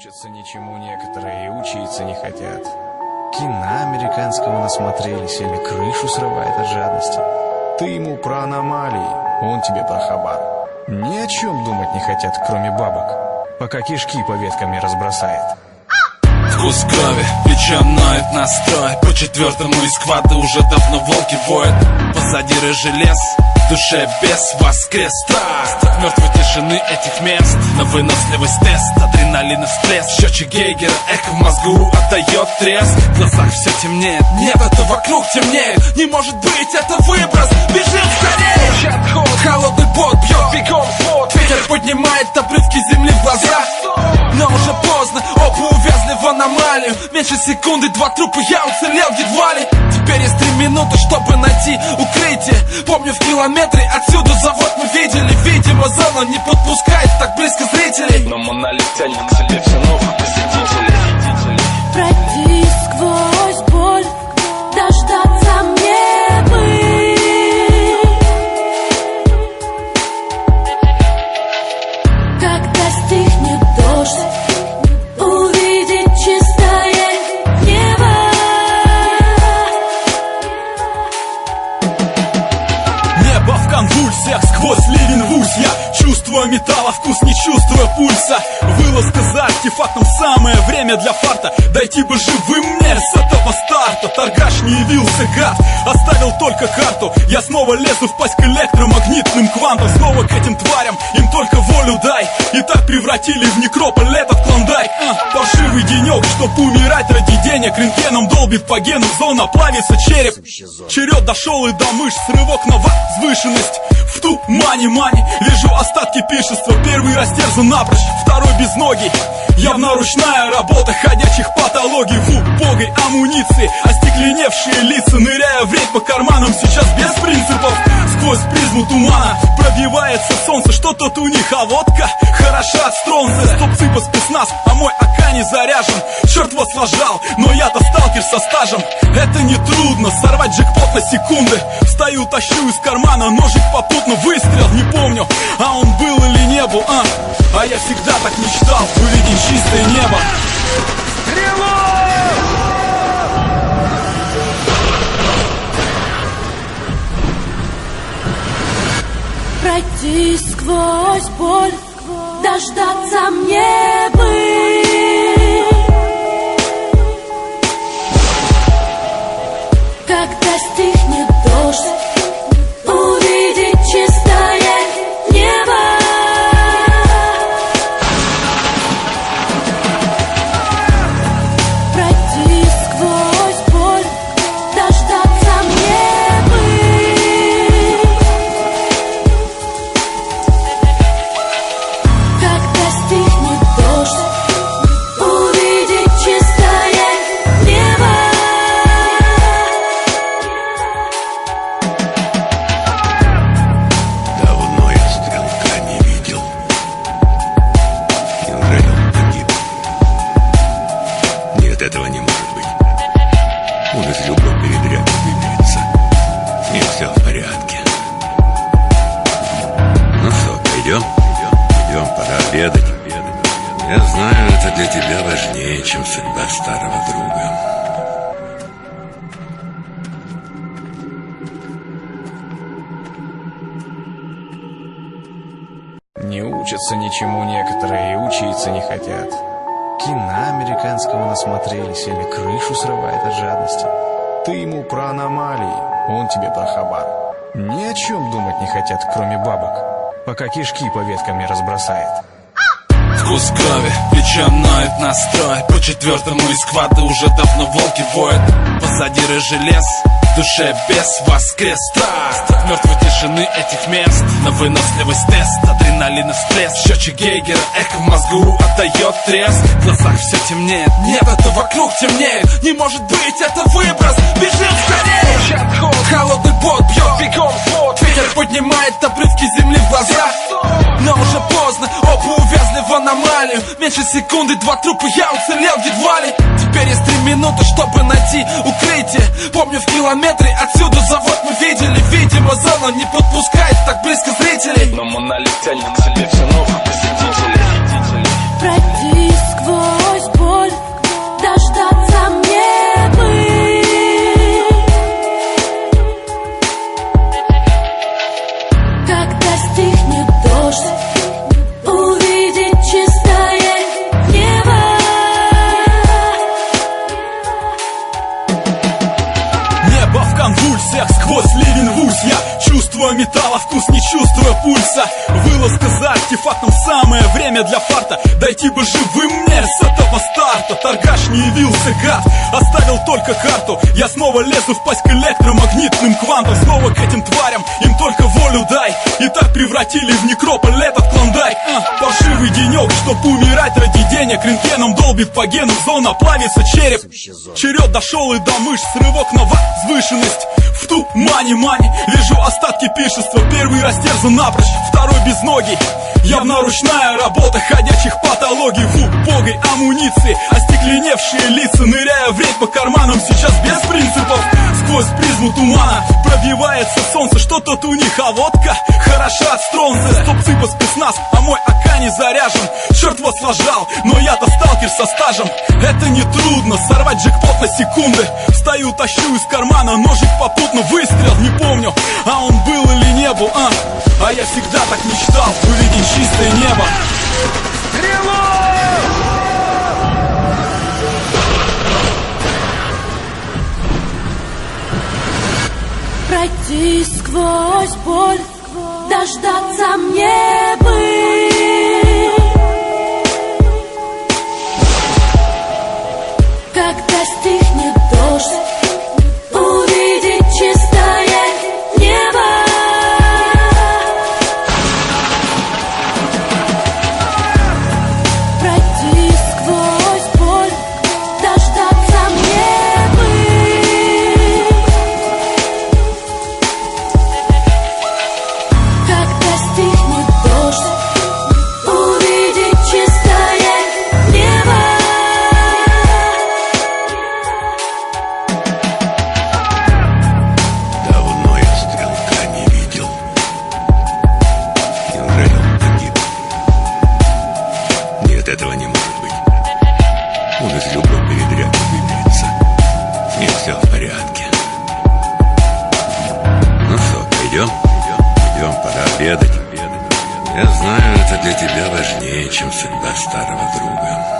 учатся ничему некоторые и учиться не хотят. Кино американского насмотрелись или крышу срывает от жадности. Ты ему про аномалии, он тебе про хабар. Ни о чем думать не хотят, кроме бабок, пока кишки по веткам не разбросает. Вкус крови, плечо ноет настрой. По четвертому из сквада уже давно волки воют. Позади рыжий лес, в душе бес воскрес. Страсть от мертвой тишины этих мест. На выносливость тест, адреналин и всплеск. Счетчик Гейгера, эхо в мозгу отдает треск. В глазах все темнеет, нет, это вокруг темнеет. Не может быть, это выброс, бежим скорее. Холодный пот бьет бегом в свод. Ветер поднимает обрывки земли в глаза. Но уже поздно, оба увязли в аномалию. Меньше секунды, два трупа, я уцелел едва ли. Теперь есть 3 минуты, чтобы найти укрытие. Помню, в километре отсюда завод мы видели. Видимо, зона не подпускает так близко зрителей. Но монолит тянет к себе все новых посетителей. Пройти сквозь боль, дождаться мне бы. Когда стихнет дождь, увидеть чистое небо. Небо в конвульсиях, сквозь ливень рвусь я. Чувствую металла вкус, не чувствуя пульса. Вылазка за артефактом, самое время для фарта. Дойти бы живым мне с этого старта. Торгаш не явился, гад, оставил только карту. Я снова лезу в пасть к электромагнитным квантам. Снова к этим тварям, им только волю дай. И так превратили в некрополь этот клондайк. Паршивый денек, чтоб умирать ради денег. Рентгеном долбит по генам, зона плавится череп. Черед дошел и до мышц, рывок на возвышенность. В тумане мани, вижу остатки пиршества. Первый растерзан напрочь, второй безногий. Явно ручная работа ходячих патологий. В убогой амуниции остекленевшие лица. Ныряя в рейд по карманам, сейчас без принципов. Сквозь призму тумана пробивается солнце. Что тут у них, а водка хороша от стронца. Стопцы по спецназ, а мой АК не заряжен. Черт вас лажал, но я-то сталкер со стажем. Это не трудно, сорвать джекпот на секунды. Встаю, тащу из кармана ножик попутно. Выстрел, не помню, а он был или не был. А я всегда так мечтал увидеть чистое небо. Пройти сквозь боль, дождаться мне бы. Когда стихнет дождь, увидеть чистое небо. Пройти сквозь боль, дождаться мне бы. Когда стихнет дождь, увидеть чистое небо. Давно я стрелка не видел. Неужели он погиб? Нет, этого не может быть. Он из любой передряги выберется. С ним все в порядке. Ну что, пойдем? Идем, пора обедать. Я знаю, это для тебя важнее, чем судьба старого друга. Не учатся ничему некоторые и учиться не хотят. Кино американского насмотрелись или крышу срывает от жадности. Ты ему про аномалии, он тебе про хабар. Ни о чем думать не хотят, кроме бабок, пока кишки по веткам не разбросает. Вкус крови, плечо ноет настрой. По четвертому из сквада уже давно волки воют. Позади рыжий лес, в душе бес воскрес. Страсть от мертвой тишины этих мест. На выносливость тест, адреналин и всплеск. Счетчик Гейгера, эхо в мозгу отдает треск. В глазах все темнеет, нет, это вокруг темнеет. Не может быть, это выброс, бежим скорее. Холодный пот бьет бегом в свод. Ветер поднимает обрывки земли в глаза. Но уже поздно, оба увязли в аномалию. Меньше секунды, два трупа, я уцелел едва ли. Теперь есть 3 минуты, чтобы найти укрытие. Помню, в километре отсюда завод мы видели. Видимо, зона не подпускает так близко зрителей. Но монолит тянет к себе все новых посетителей. Пройти сквозь металла вкус, не чувствуя пульса. Вылазка за артефактом, самое время для фарта. Дойти бы живым мне с этого старта. Торгаш не явился, гад, оставил только карту. Я снова лезу в пасть к электромагнитным квантам. Снова к этим тварям, им только волю дай. И так превратили в некрополь этот клондайк. Паршивый денек, чтоб умирать ради денег. Рентгеном долбит по гену, зона плавится череп. Черед дошел и до мышц, рывок на возвышенность. В тумане мани вижу остатки пиршества. Первый растерзан напрочь, второй безногий. Явно ручная работа ходячих патологий. В убогой амуниции остекленевшие лица. Ныряя в рейд по карманам, сейчас без принципов. Сквозь призму тумана пробивается солнце. Что тут у них, а водка хороша от стронца. Стоп-цыпа спецназ, а мой АК не заряжен. Черт вас лажал, но я-то сталкер со стажем. Это не трудно, сорвать джекпот на секунды. Встаю, тащу из кармана ножик попутно. Выстрел, не помню, а он был или не был. А я всегда так мечтал увидеть чистое небо. Пройти сквозь боль, дождаться мне бы. Когда стихнет дождь, увидеть чистое небо. Пройти сквозь боль, дождаться мне бы. Когда стихнет дождь, увидеть чистое небо. Давно я стрелка не видел. Неужели он погиб? Нет, этого не может быть. Он из любой передряги выберется. С ним все в порядке. Ну что, пойдем? Идем, пора обедать. Я знаю, это для тебя важнее, чем судьба старого друга.